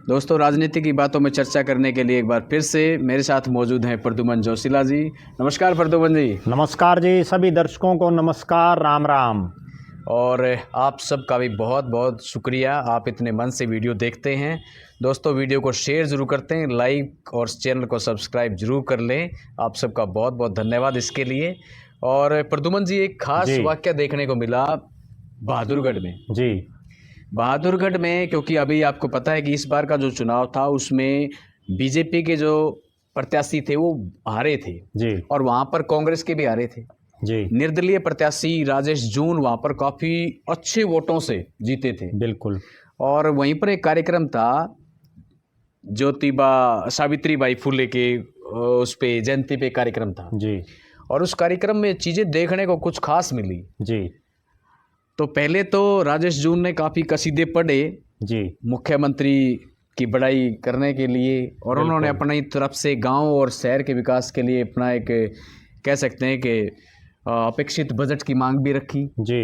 दोस्तों, राजनीति की बातों में चर्चा करने के लिए एक बार फिर से मेरे साथ मौजूद हैं प्रद्युमन जोशीला जी। नमस्कार प्रद्युमन जी। नमस्कार जी, सभी दर्शकों को नमस्कार, राम राम। और आप सबका भी बहुत बहुत शुक्रिया, आप इतने मन से वीडियो देखते हैं। दोस्तों, वीडियो को शेयर ज़रूर करते हैं, लाइक और चैनल को सब्सक्राइब जरूर कर लें। आप सबका बहुत बहुत धन्यवाद इसके लिए। और प्रद्युमन जी, एक खास वाक़या देखने को मिला बहादुरगढ़ में जी। बहादुरगढ़ में, क्योंकि अभी आपको पता है कि इस बार का जो चुनाव था उसमें बीजेपी के जो प्रत्याशी थे वो हारे थे जी। और वहाँ पर कांग्रेस के भी हारे थे जी। निर्दलीय प्रत्याशी राजेश जून वहाँ पर काफ़ी अच्छे वोटों से जीते थे। बिल्कुल। और वहीं पर एक कार्यक्रम था ज्योतिबा सावित्रीबाई फुले के उस पे जयंती पे कार्यक्रम था जी। और उस कार्यक्रम में चीज़ें देखने को कुछ खास मिली जी। तो पहले तो राजेश जून ने काफ़ी कसीदे पढ़े जी मुख्यमंत्री की बड़ाई करने के लिए, और उन्होंने अपनी तरफ से गांव और शहर के विकास के लिए अपना एक कह सकते हैं कि अपेक्षित बजट की मांग भी रखी जी।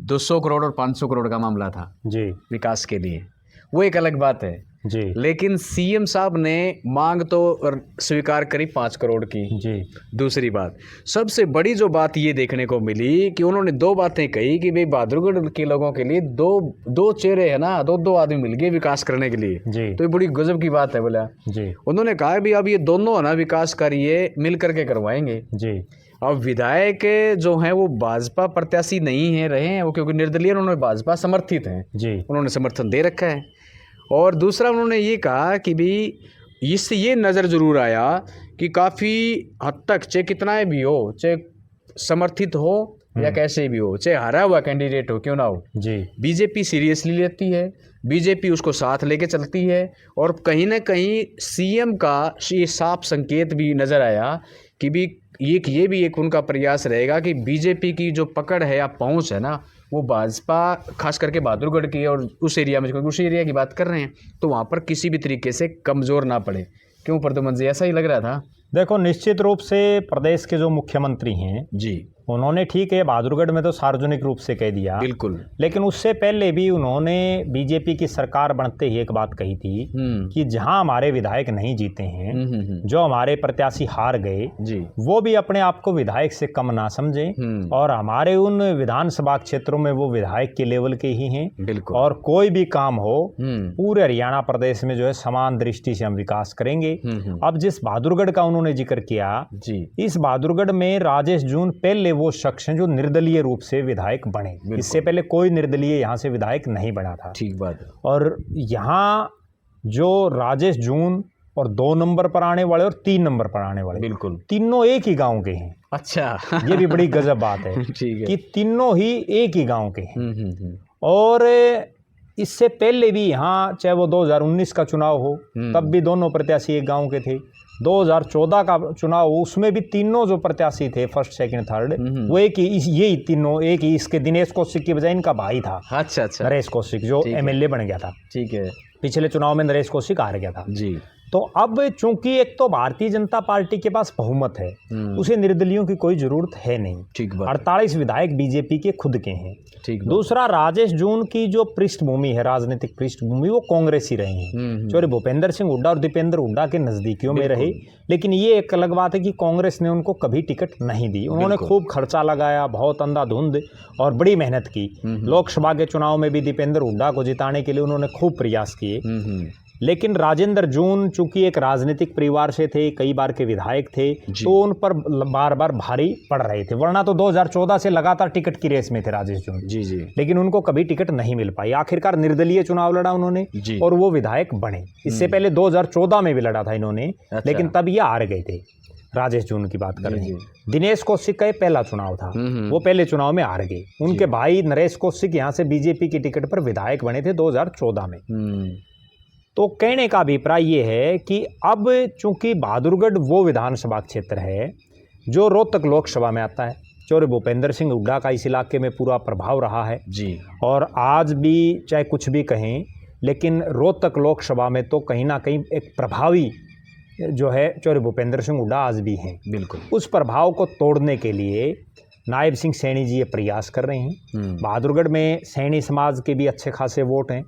200 करोड़ और 500 करोड़ का मामला था जी विकास के लिए, वो एक अलग बात है जी। लेकिन सीएम साहब ने मांग तो स्वीकार करी 5 करोड़ की जी। दूसरी बात, सबसे बड़ी जो बात ये देखने को मिली कि उन्होंने दो बातें कही कि भाई बहादुरगढ़ के लोगों के लिए दो चेहरे है ना, दो आदमी मिल गए विकास करने के लिए जी। तो ये बड़ी गजब की बात है बोला जी। उन्होंने कहा भी अब ये दोनों है ना विकास कार्य मिल करके करवाएंगे जी। अब विधायक जो हैं वो भाजपा प्रत्याशी नहीं है रहे हैं वो, क्योंकि निर्दलीय उन्होंने भाजपा समर्थित हैं जी। उन्होंने समर्थन दे रखा है। और दूसरा उन्होंने ये कहा कि भी इससे ये नज़र ज़रूर आया कि काफ़ी हद तक चाहे कितना भी हो, चाहे समर्थित हो या कैसे भी हो, चाहे हारा हुआ कैंडिडेट हो क्यों ना हो जी, बीजेपी सीरियसली लेती है, बीजेपी उसको साथ लेके चलती है। और कहीं ना कहीं सीएम का ये साफ संकेत भी नज़र आया कि भी ये भी एक उनका प्रयास रहेगा कि बीजेपी की जो पकड़ है या पहुंच है ना वो भाजपा खास करके बहादुरगढ़ की और उस एरिया में, क्योंकि उस एरिया की बात कर रहे हैं, तो वहाँ पर किसी भी तरीके से कमज़ोर ना पड़े। क्यों प्रद्युमन जी, ऐसा ही लग रहा था? देखो, निश्चित रूप से प्रदेश के जो मुख्यमंत्री हैं जी, उन्होंने ठीक है बहादुरगढ़ में तो सार्वजनिक रूप से कह दिया बिल्कुल, लेकिन उससे पहले भी उन्होंने बीजेपी की सरकार बनते ही एक बात कही थी कि जहां हमारे विधायक नहीं जीते हैं, जो हमारे प्रत्याशी हार गए जी, वो भी अपने आप को विधायक से कम ना समझें और हमारे उन विधानसभा क्षेत्रों में वो विधायक के लेवल के ही हैं बिल्कुल, और कोई भी काम हो पूरे हरियाणा प्रदेश में जो है समान दृष्टि से हम विकास करेंगे। अब जिस बहादुरगढ़ का उन्होंने जिक्र किया जी, इस बहादुरगढ़ में राजेश जून पहले वो शख्स हैं जो निर्दलीय रूप से विधायक बने, इससे पहले कोई निर्दलीय यहाँ से विधायक नहीं बना था। ठीक बात है। और यहाँ जो राजेश जून और 2 नंबर पर आने वाले और 3 नंबर पर आने वाले बिल्कुल तीनों एक ही गांव के हैं। अच्छा ये भी बड़ी गजब बात है ठीक है कि तीनों ही एक ही गांव के हैं। और इससे पहले भी यहाँ चाहे वो 2019 का चुनाव हो तब भी दोनों प्रत्याशी एक गांव के थे। 2014 का चुनाव उसमें भी तीनों जो प्रत्याशी थे फर्स्ट सेकंड थर्ड वो एक ही, यही तीनों एक ही, इसके दिनेश कौशिक की बजाय इनका भाई था। अच्छा नरेश कौशिक जो एमएलए बन गया था। ठीक है, पिछले चुनाव में नरेश कौशिक हार गया था जी। तो अब चूंकि एक तो भारतीय जनता पार्टी के पास बहुमत है, उसे निर्दलियों की कोई जरूरत है नहीं। ठीक बात। 48 विधायक बीजेपी के खुद के हैं। ठीक। दूसरा, राजेश जून की जो पृष्ठभूमि है, राजनीतिक पृष्ठभूमि, वो कांग्रेसी रहे हैं, जो भूपेंद्र सिंह हुड्डा और दीपेंद्र हुड्डा के नजदीकियों में रहे। लेकिन ये एक अलग बात है कि कांग्रेस ने उनको कभी टिकट नहीं दी। उन्होंने खूब खर्चा लगाया, बहुत अंधाधुंध और बड़ी मेहनत की। लोकसभा के चुनाव में भी दीपेंद्र हुड्डा को जिताने के लिए उन्होंने खूब प्रयास किए। लेकिन राजेंद्र जून चूंकि एक राजनीतिक परिवार से थे, कई बार के विधायक थे, तो उन पर बार बार भारी पड़ रहे थे। वरना तो 2014 से लगातार टिकट की रेस में थे राजेश जून जी जी, लेकिन उनको कभी टिकट नहीं मिल पाई। आखिरकार निर्दलीय चुनाव लड़ा उन्होंने और वो विधायक बने। इससे पहले 2014 में भी लड़ा था इन्होंने, लेकिन तब ये हार गए थे। राजेश जून की बात कर रहे हैं। दिनेश कौशिक का पहला चुनाव था, वो पहले चुनाव में हार गए। उनके भाई नरेश कौशिक यहाँ से बीजेपी की टिकट पर विधायक बने थे 2014 में। तो कहने का अभिप्राय ये है कि अब चूंकि बहादुरगढ़ वो विधानसभा क्षेत्र है जो रोहतक लोकसभा में आता है, चौधरी भूपेंद्र सिंह हुड्डा का इस इलाके में पूरा प्रभाव रहा है जी, और आज भी चाहे कुछ भी कहें, लेकिन रोहतक लोकसभा में तो कहीं ना कहीं एक प्रभावी जो है चौधरी भूपेंद्र सिंह हुड्डा आज भी हैं। बिल्कुल, उस प्रभाव को तोड़ने के लिए नायब सिंह सैनी जी ये प्रयास कर रहे हैं। बहादुरगढ़ में सैनी समाज के भी अच्छे खासे वोट हैं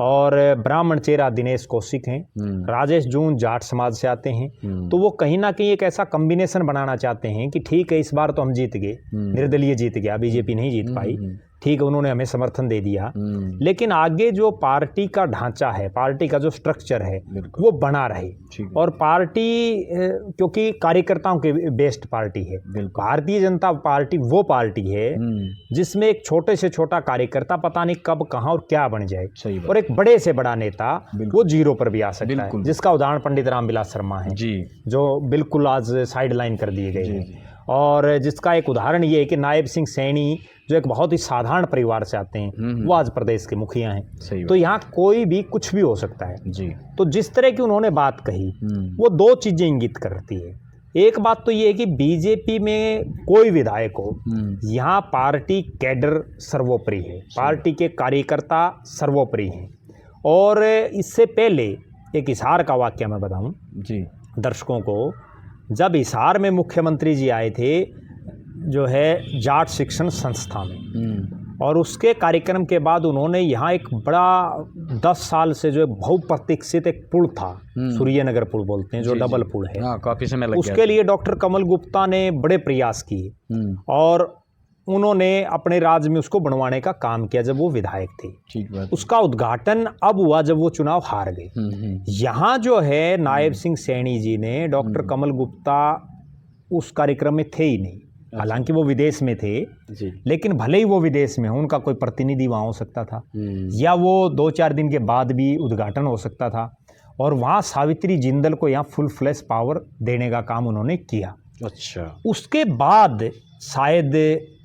और ब्राह्मण चेहरा दिनेश कौशिक हैं, राजेश जून जाट समाज से आते हैं। तो वो कहीं ना कहीं एक ऐसा कॉम्बिनेशन बनाना चाहते हैं कि ठीक है इस बार तो हम जीत गए, निर्दलीय जीत गया, बीजेपी नहीं जीत पाई, ठीक है उन्होंने हमें समर्थन दे दिया, लेकिन आगे जो पार्टी का ढांचा है, पार्टी का जो स्ट्रक्चर है वो बना रहे। और पार्टी क्योंकि कार्यकर्ताओं के बेस्ड पार्टी है, भारतीय जनता पार्टी वो पार्टी है जिसमें एक छोटे से छोटा कार्यकर्ता पता नहीं कब कहां और क्या बन जाए और एक बड़े से बड़ा नेता वो जीरो पर भी आ सकता है, जिसका उदाहरण पंडित रामविलास शर्मा है जो बिल्कुल आज साइड लाइन कर दिए गए हैं। और जिसका एक उदाहरण ये है कि नायब सिंह सैनी जो एक बहुत ही साधारण परिवार से आते हैं वो आज प्रदेश के मुखिया हैं। तो यहाँ कोई भी कुछ भी हो सकता है जी। तो जिस तरह की उन्होंने बात कही वो दो चीजें इंगित करती है। एक बात तो ये है कि बीजेपी में कोई विधायक हो, यहाँ पार्टी कैडर सर्वोपरि है, पार्टी के कार्यकर्ता सर्वोपरि हैं। और इससे पहले एक हिसार का वाक्य मैं बताऊं जी दर्शकों को, जब हिसार में मुख्यमंत्री जी आए थे जो है जाट शिक्षण संस्था में, और उसके कार्यक्रम के बाद उन्होंने यहाँ एक बड़ा 10 साल से जो बहुप्रतीक्षित एक पुल था, सूर्यनगर पुल बोलते हैं, जो डबल पुल है, काफी समय लग गया, उसके लिए डॉक्टर कमल गुप्ता ने बड़े प्रयास किए और उन्होंने अपने राज्य में उसको बनवाने का काम किया जब वो विधायक थे। ठीक बात। उसका उद्घाटन अब हुआ जब वो चुनाव हार गए। यहाँ जो है नायब सिंह सैनी जी ने, डॉक्टर कमल गुप्ता उस कार्यक्रम में थे ही नहीं, हालांकि वो विदेश में थे जी। लेकिन भले ही वो विदेश में हो, उनका कोई प्रतिनिधि वहाँ हो सकता था या वो 2-4 दिन के बाद भी उद्घाटन हो सकता था, और वहाँ सावित्री जिंदल को यहाँ फुल फ्लैश पावर देने का काम उन्होंने किया। अच्छा। उसके बाद शायद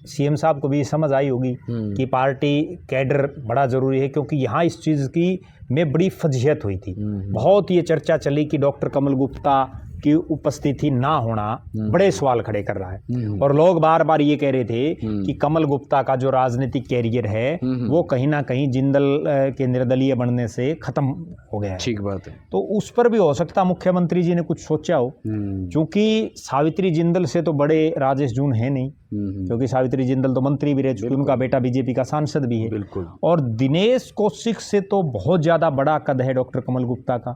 सीएम साहब को भी समझ आई होगी कि पार्टी कैडर बड़ा ज़रूरी है, क्योंकि यहाँ इस चीज़ की में बड़ी फजीहत हुई थी। बहुत ये चर्चा चली कि डॉक्टर कमल गुप्ता की उपस्थिति ना होना बड़े सवाल खड़े कर रहा है, और लोग बार बार ये कह रहे थे कि कमल गुप्ता का जो राजनीतिक कैरियर है वो कहीं ना कहीं जिंदल के निर्दलीय बनने से खत्म हो गया है। ठीक बात है। तो उस पर भी हो सकता मुख्यमंत्री जी ने कुछ सोचा हो, क्योंकि सावित्री जिंदल से तो बड़े राजेश जून है नहीं, क्योंकि सावित्री जिंदल तो मंत्री भी रह चुकी, उनका बेटा बीजेपी का सांसद भी है। बिल्कुल। और दिनेश कौशिक से तो बहुत ज्यादा बड़ा कद है डॉक्टर कमल गुप्ता का,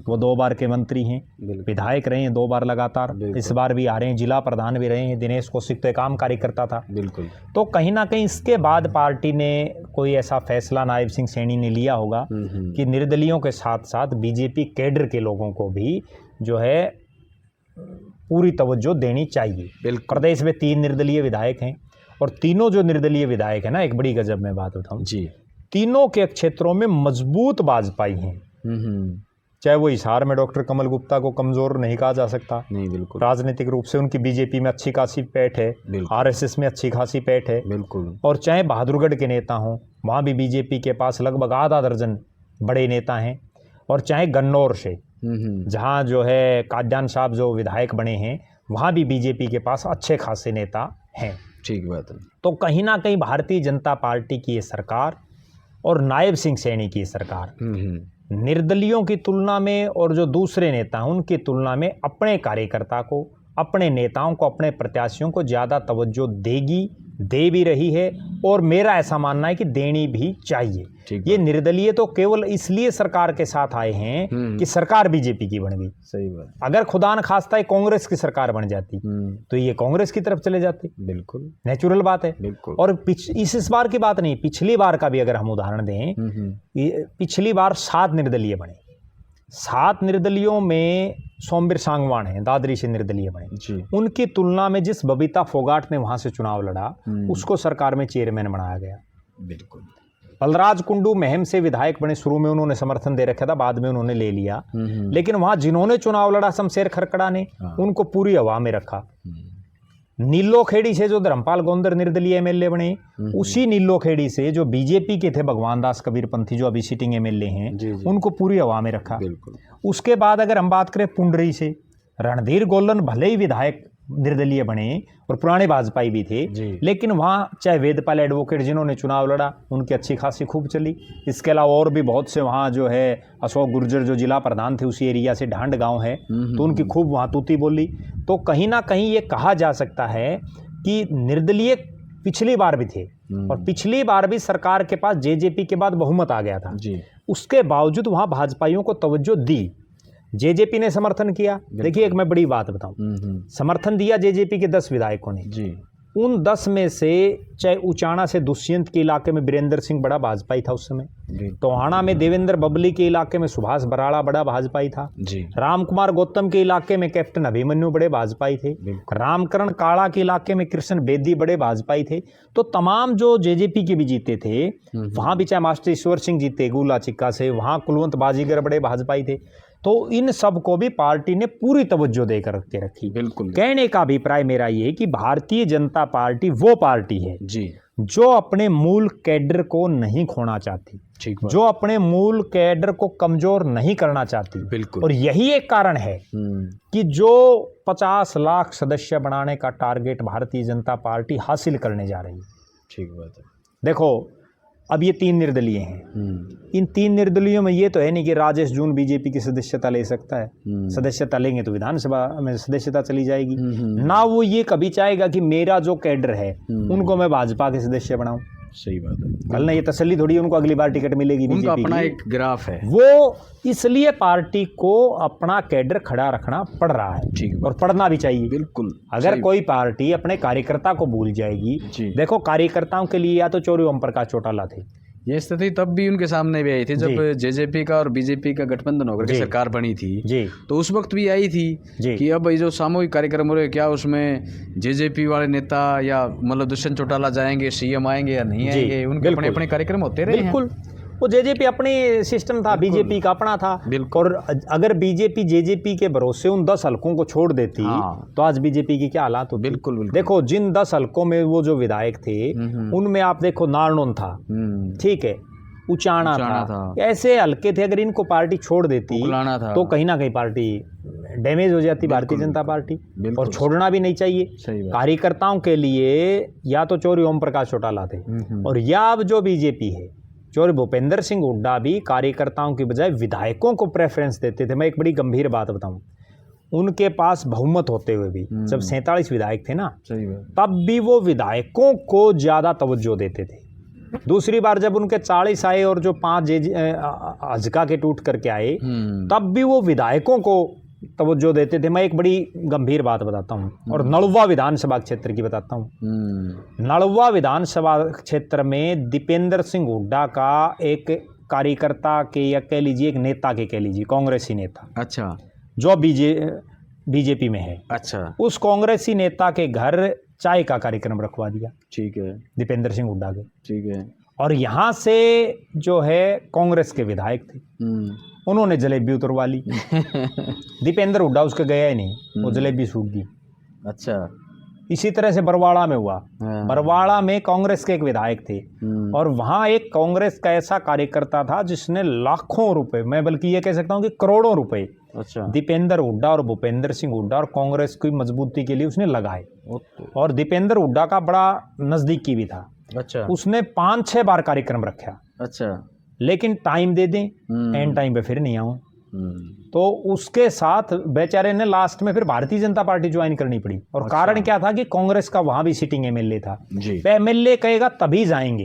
वो 2 बार के मंत्री हैं, विधायक रहे हैं 2 बार लगातार, इस बार भी आ रहे हैं, जिला प्रधान भी रहे हैं। दिनेश कौशिक तो एक आम कार्यकर्ता था। बिल्कुल। तो कहीं ना कहीं इसके बाद पार्टी ने कोई ऐसा फैसला नायब सिंह सैनी ने लिया होगा कि निर्दलियों के साथ साथ बीजेपी कैडर के लोगों को भी जो है पूरी तवज्जो देनी चाहिए। प्रदेश में 3 निर्दलीय विधायक हैं, और तीनों जो निर्दलीय विधायक हैं ना, एक बड़ी गजब में बात बताऊं जी, तीनों के क्षेत्रों में मजबूत भाजपाई हैं। चाहे वो हिसार में डॉक्टर कमल गुप्ता को कमजोर नहीं कहा जा सकता, नहीं बिल्कुल, राजनीतिक रूप से उनकी बीजेपी में अच्छी खासी पैठ है, आरएसएस में अच्छी खासी पैठ है, बिल्कुल। और चाहे बहादुरगढ़ के नेता हों, वहाँ भी बीजेपी के पास लगभग आधा दर्जन बड़े नेता हैं, और चाहे गन्नौर से जहाँ जो है काद्यान साहब जो विधायक बने हैं, वहाँ भी बीजेपी के पास अच्छे खासे नेता हैं। ठीक बात है। तो कहीं ना कहीं भारतीय जनता पार्टी की ये सरकार और नायब सिंह सैनी की सरकार निर्दलियों की तुलना में और जो दूसरे नेता हैं उनकी तुलना में अपने कार्यकर्ता को, अपने नेताओं को, अपने प्रत्याशियों को ज़्यादा तवज्जो देगी, दे भी रही है, और मेरा ऐसा मानना है कि देनी भी चाहिए। ये निर्दलीय तो केवल इसलिए सरकार के साथ आए हैं कि सरकार बीजेपी की बन गई। सही बात। अगर खुदा न खास्ता है कांग्रेस की सरकार बन जाती तो ये कांग्रेस की तरफ चले जाते। बिल्कुल नेचुरल बात है। बिल्कुल। और इस बार की बात नहीं, पिछली बार का भी अगर हम उदाहरण दें, पिछली बार 7 निर्दलीय बने, 7 निर्दलियों में सोमवीर सांगवान है, दादरी से निर्दलीय बने। उनकी तुलना में जिस बबीता फोगाट ने वहां से चुनाव लड़ा, उसको सरकार में चेयरमैन बनाया गया। बिल्कुल। बलराज कुंडू महम से विधायक बने, शुरू में उन्होंने समर्थन दे रखा था, बाद में उन्होंने ले लिया, लेकिन वहां जिन्होंने चुनाव लड़ा शमशेर खरकड़ा ने, उनको पूरी हवा में रखा। नीलो खेड़ी से जो धर्मपाल गोंदर निर्दलीय एमएलए बने, उसी नीलो खेड़ी से जो बीजेपी के थे भगवान दास कबीरपंथी जो अभी सिटिंग एमएलए हैं, उनको पूरी हवा में रखा। उसके बाद अगर हम बात करें पुंडरी से, रणधीर गोलन भले ही विधायक निर्दलीय बने और पुराने भाजपाई भी थे, लेकिन वहाँ चाहे वेदपाल एडवोकेट जिन्होंने चुनाव लड़ा, उनकी अच्छी खासी खूब चली। इसके अलावा और भी बहुत से वहाँ जो है अशोक गुर्जर जो जिला प्रधान थे उसी एरिया से, ढांड गांव है, तो उनकी खूब वहाँ तूती बोली। तो कहीं ना कहीं ये कहा जा सकता है कि निर्दलीय पिछली बार भी थे और पिछली बार भी सरकार के पास जेजेपी के बाद बहुमत आ गया था जी। उसके बावजूद वहां भाजपाइयों को तवज्जो दी, जेजेपी ने समर्थन किया। देखिए एक मैं बड़ी बात बताऊं, समर्थन दिया जेजेपी के 10 विधायकों ने जी। उन 10 में से चाहे उचाना से दुष्यंत के इलाके में वीरेंद्र सिंह बड़ा भाजपाई था उस समय, टोहाना में देवेंद्र बबली के इलाके में सुभाष बराड़ा बड़ा भाजपाई था जी। रामकुमार गौतम के इलाके में कैप्टन अभिमन्यु बड़े भाजपाई थे, रामकरण काड़ा के इलाके में कृष्ण बेदी बड़े भाजपाई थे। तो तमाम जो जेजेपी के भी जीते थे वहां भी चाहे मास्टर ईश्वर सिंह जीते गुला चिक्का से, वहां कुलवंत बाजीगर बड़े भाजपाई थे। तो इन सब को भी पार्टी ने पूरी तवज्जो देकर के रखी। बिल्कुल कहने का अभिप्राय मेरा ये कि भारतीय जनता पार्टी वो पार्टी है जी जो अपने मूल कैडर को नहीं खोना चाहती, जो अपने मूल कैडर को कमजोर नहीं करना चाहती। बिल्कुल। और यही एक कारण है कि जो 50 लाख सदस्य बनाने का टारगेट भारतीय जनता पार्टी हासिल करने जा रही है। ठीक बात है। देखो अब ये 3 निर्दलीय हैं, इन 3 निर्दलीयों में ये तो है नहीं कि राजेश जून बीजेपी की सदस्यता ले सकता है, सदस्यता लेंगे तो विधानसभा में सदस्यता चली जाएगी ना। वो ये कभी चाहेगा कि मेरा जो कैडर है उनको मैं भाजपा के सदस्य बनाऊं। सही बात है। कल ना ये तसल्ली थोड़ी उनको अगली बार टिकट मिलेगी, उनका अपना एक ग्राफ है वो, इसलिए पार्टी को अपना कैडर खड़ा रखना पड़ रहा है और पढ़ना भी चाहिए। बिल्कुल। अगर कोई पार्टी अपने कार्यकर्ता को भूल जाएगी, देखो कार्यकर्ताओं के लिए या तो चौधरी ओम प्रकाश चौटाला थे, ये स्थिति तब भी उनके सामने भी आई थी जब जेजेपी का और बीजेपी का गठबंधन होकर के सरकार बनी थी जी। तो उस वक्त भी आई थी कि अब ये जो सामूहिक कार्यक्रम हो रहे क्या उसमें जेजेपी वाले नेता या मतलब दुष्यंत चौटाला जाएंगे, सीएम आएंगे या नहीं आएंगे, उनके अपने अपने कार्यक्रम होते रहे। बिल्कुल। वो जेजेपी अपनी सिस्टम था, बीजेपी का अपना था। और अगर बीजेपी जेजेपी के भरोसे उन 10 हलकों को छोड़ देती तो आज बीजेपी की क्या हालात होती। बिल्कुल। देखो जिन 10 हलकों में वो जो विधायक थे उनमें आप देखो नारनौल था, ठीक है, उचाना था, ऐसे हल्के थे। अगर इनको पार्टी छोड़ देती तो कहीं ना कहीं पार्टी डैमेज हो जाती भारतीय जनता पार्टी, और छोड़ना भी नहीं चाहिए। कार्यकर्ताओं के लिए या तो चौधरी ओम प्रकाश चौटाला थे और या अब जो बीजेपी है चौधरी भूपेंद्र सिंह हुड्डा भी कार्यकर्ताओं की बजाय विधायकों को प्रेफरेंस देते थे। मैं एक बड़ी गंभीर बात बताऊं, उनके पास बहुमत होते हुए भी जब 47 विधायक थे ना, तब भी वो विधायकों को ज्यादा तवज्जो देते थे। दूसरी बार जब उनके 40 आए और जो 5 हजका के टूट करके आए तब भी वो विधायकों को तवज्जो देते थे। मैं एक बड़ी गंभीर बात बताता हूँ और नलवा विधानसभा क्षेत्र की बताता हूँ। नलवा विधानसभा क्षेत्र में दीपेंद्र सिंह हुड्डा का एक कार्यकर्ता के या कह लीजिए एक नेता के कह लीजिए कांग्रेसी नेता, अच्छा, जो बीजेपी में है, अच्छा, उस कांग्रेसी नेता के घर चाय का कार्यक्रम रखवा दिया। ठीक है। दीपेंद्र सिंह हुड्डा के। ठीक है। और यहाँ से जो है कांग्रेस के विधायक थे, उन्होंने जलेबी उतरवा ली। दीपेंद्र हुड्डा उसके गया ही नहीं, वो जलेबी सूख गई। अच्छा। इसी तरह से बरवाड़ा में हुआ। बरवाड़ा में कांग्रेस के एक विधायक थे और वहां एक कांग्रेस का ऐसा कार्यकर्ता था जिसने लाखों रुपए, मैं बल्कि ये कह सकता हूं कि करोड़ों रुपए, अच्छा, दीपेंद्र हुड्डा और भूपेंद्र सिंह हुड्डा और कांग्रेस की मजबूती के लिए उसने लगाए। और दीपेंद्र हुड्डा का बड़ा नजदीकी भी था। अच्छा। उसने 5-6 बार कार्यक्रम रखा। अच्छा। लेकिन टाइम दे दें, एंड टाइम पे फिर नहीं आऊं। तो उसके साथ बेचारे ने लास्ट में फिर भारतीय जनता पार्टी ज्वाइन करनी पड़ी। और अच्छा। कारण क्या था कि कांग्रेस का वहां भी सिटिंग एमएलए था। एमएलए कहेगा तभी जाएंगे।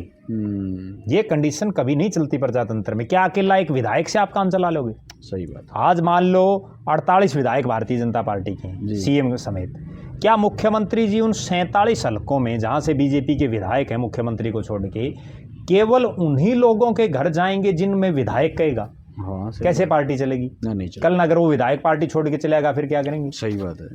ये कंडीशन कभी नहीं चलती प्रजातंत्र में। क्या अकेला एक विधायक से आप काम चला लोगे? सही बात। आज मान लो 48 विधायक भारतीय जनता पार्टी के, सीएम समेत, क्या मुख्यमंत्री जी उन 47 हलकों में जहां से बीजेपी के विधायक हैं मुख्यमंत्री को छोड़ के केवल उन्हीं लोगों के घर जाएंगे जिनमें विधायक कहेगा? हाँ, कैसे पार्टी चलेगी? नहीं चलेगी। कल ना अगर वो विधायक पार्टी छोड़ के चलेगा फिर क्या करेंगे? सही बात है।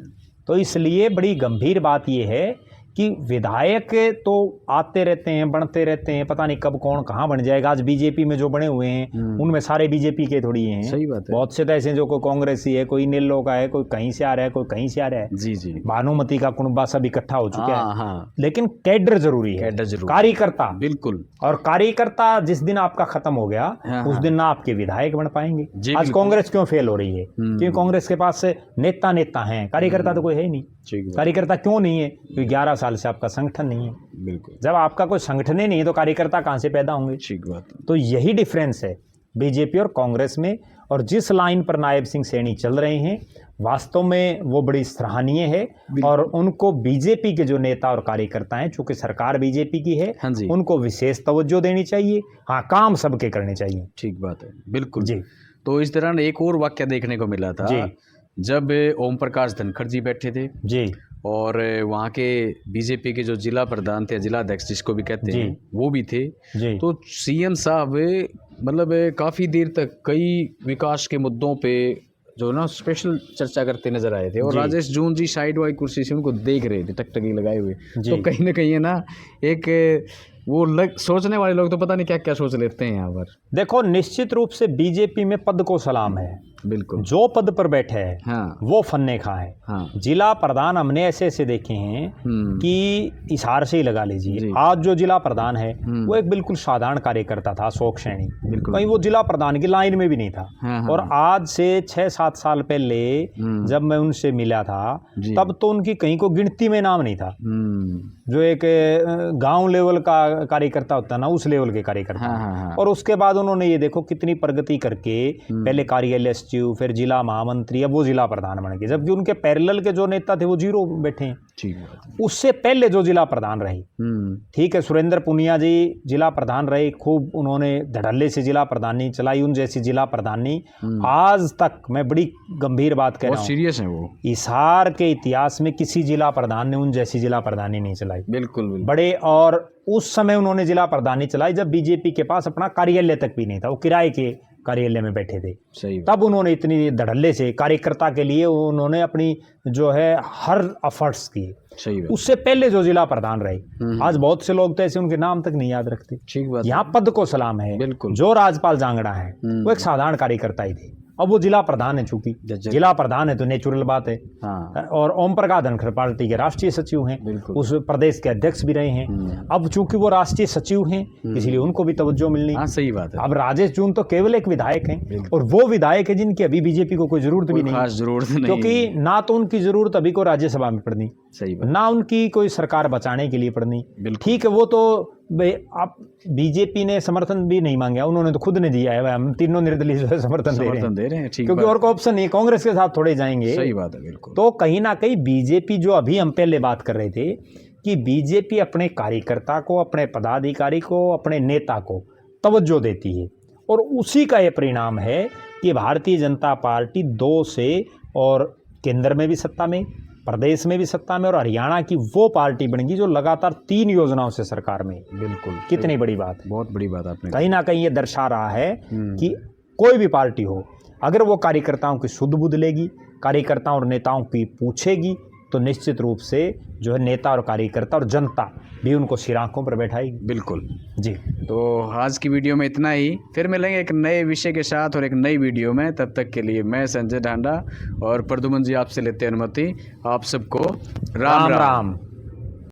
तो इसलिए बड़ी गंभीर बात यह है कि विधायक तो आते रहते हैं, बढ़ते रहते हैं, पता नहीं कब कौन कहाँ बन जाएगा। आज बीजेपी में जो बने हुए हैं उनमें सारे बीजेपी के थोड़ी हैं। सही बात है। बहुत से तो ऐसे जो कोई कांग्रेसी है, कोई नेल्लो का है, कोई कहीं से आ रहा है, कोई कहीं से आ रहा है। जी जी। भानुमति का कुनबा सब इकट्ठा हो चुका है। हाँ। लेकिन कैडर जरूरी है, कार्यकर्ता। बिल्कुल। और कार्यकर्ता जिस दिन आपका खत्म हो गया उस दिन ना आपके विधायक बन पाएंगे। आज कांग्रेस क्यों फेल हो रही है? क्योंकि कांग्रेस के पास नेता है, कार्यकर्ता तो कोई है ही नहीं। कार्यकर्ता क्यों नहीं है? क्योंकि 11 साल से आपका संगठन नहीं है। बिल्कुल। जब आपका कोई संगठन ही नहीं है तो कार्यकर्ता कहां से पैदा होंगे? ठीक बात। तो यही डिफरेंस है बीजेपी और कांग्रेस में। और जिस लाइन पर नायब सिंह सैनी चल रहे हैं वास्तव में वो बड़ी सराहनीय है। और उनको बीजेपी के जो नेता और कार्यकर्ता हैं, चूंकि सरकार बीजेपी की है, हाँ जी, उनको विशेष तवज्जो देनी चाहिए। हाँ, काम सबके करने चाहिए। ठीक बात है, बिल्कुल जी। तो इस दौरान एक और वाक्य देखने को मिला था जी। जब ओम प्रकाश धनखड़ जी बैठे थे जी। और वहाँ के बीजेपी के जो जिला प्रधान थे, जिला अध्यक्ष जिसको भी कहते हैं, वो भी थे। जी। तो सीएम साहब मतलब काफ़ी देर तक कई विकास के मुद्दों पे जो ना स्पेशल चर्चा करते नजर आए थे और राजेश जून जी साइड वाली कुर्सी से उनको देख रहे थे टकटकी लगाए हुए। तो कहीं ना कहीं है ना एक वो सोचने वाले लोग तो पता नहीं क्या क्या सोच लेते हैं यहाँ पर। देखो, निश्चित रूप से बीजेपी में पद को सलाम है। बिल्कुल, जो पद पर बैठे हैं, हाँ, वो फन्ने खा है। हाँ, जिला प्रधान हमने ऐसे ऐसे देखे हैं कि इशार से ही लगा लीजिए। आज जो जिला प्रधान है वो एक बिल्कुल साधारण कार्यकर्ता था, अशोक सैनी, कहीं वो जिला प्रधान की लाइन में भी नहीं था। हाँ, और आज से 6-7 साल पहले जब मैं उनसे मिला था तब तो उनकी कहीं को गिनती में नाम नहीं था। जो एक गांव लेवल का कार्यकर्ता होता है ना, उस लेवल के कार्यकर्ता। हाँ। और उसके बाद उन्होंने ये देखो कितनी प्रगति करके पहले कार्यालय सचिव, फिर जिला महामंत्री, अब वो जिला प्रधान बन गए, जबकि उनके पैरेलल के जो नेता थे वो जीरो बैठे हैं। उससे पहले जो जिला प्रधान रहे, ठीक है, सुरेंद्र पुनिया जी जिला प्रधान रहे, खूब उन्होंने धड़ल्ले से जिला प्रधानी चलाई, उन जैसी जिला प्रधानी आज तक, मैं बड़ी गंभीर बात कह रहा हूँ, सीरियस है वो, हिसार के इतिहास में किसी जिला प्रधान ने उन जैसी जिला प्रधानी नहीं चलाई। बिल्कुल बड़े, और उस समय उन्होंने जिला प्रधानी चलाई जब बीजेपी के पास अपना कार्यालय तक भी नहीं था, वो किराए के कार्यालय में बैठे थे। सही। तब उन्होंने इतनी धड़ल्ले से कार्यकर्ता के लिए उन्होंने अपनी जो है हर एफर्ट्स किए। सही। उससे पहले जो जिला प्रधान रहे, आज बहुत से लोग तो ऐसे उनके नाम तक नहीं याद रखते। ठीक बात। यहाँ पद को सलाम है। बिल्कुल। जो राजपाल जांगड़ा है वो एक साधारण कार्यकर्ता ही थे, अब वो जिला प्रधान है, चूंकि जिला प्रधान है तो नेचुरल बात है। हाँ। और ओम प्रकाश धनखड़ पार्टी के राष्ट्रीय सचिव हैं, उस प्रदेश के अध्यक्ष भी रहे हैं। अब चूंकि वो राष्ट्रीय सचिव हैं इसलिए उनको भी तवज्जो मिलनी। हाँ, सही बात है। अब राजेश जून तो केवल एक विधायक हैं, और वो विधायक है जिनकी अभी बीजेपी को कोई जरूरत भी नहीं, खास जरूरत नहीं, क्योंकि ना तो उनकी जरूरत अभी को राज्यसभा में पड़नी, सही बात, ना उनकी कोई सरकार बचाने के लिए पड़नी। ठीक है, वो तो आप बीजेपी ने समर्थन भी नहीं मांगा, उन्होंने तो खुद ने दिया है, हम तीनों निर्दलीय जो है समर्थन दे रहे हैं, क्योंकि और कोई ऑप्शन नहीं, कांग्रेस के साथ थोड़े जाएंगे। सही बात है, बिल्कुल। तो कहीं ना कहीं बीजेपी, जो अभी हम पहले बात कर रहे थे कि बीजेपी अपने कार्यकर्ता को, अपने पदाधिकारी को, अपने नेता को तवज्जो देती है, और उसी का ये परिणाम है कि भारतीय जनता पार्टी 2 से और केंद्र में भी सत्ता में, प्रदेश में भी सत्ता में, और हरियाणा की वो पार्टी बनेगी जो लगातार 3 योजनाओं से सरकार में। बिल्कुल, कितनी बड़ी बात है, बहुत बड़ी बात आपने कहीं ना कहीं ये दर्शा रहा है कि कोई भी पार्टी हो, अगर वो कार्यकर्ताओं की सुध बुध लेगी, कार्यकर्ताओं और नेताओं की पूछेगी, तो निश्चित रूप से जो है नेता और कार्यकर्ता और जनता भी उनको सिरांकों पर बैठाएगी। बिल्कुल जी। तो आज की वीडियो में इतना ही, फिर मिलेंगे एक नए विषय के साथ और एक नई वीडियो में। तब तक के लिए मैं संजय ढांडा और प्रद्युमन जी आपसे लेते हैं अनुमति। आप सबको राम राम।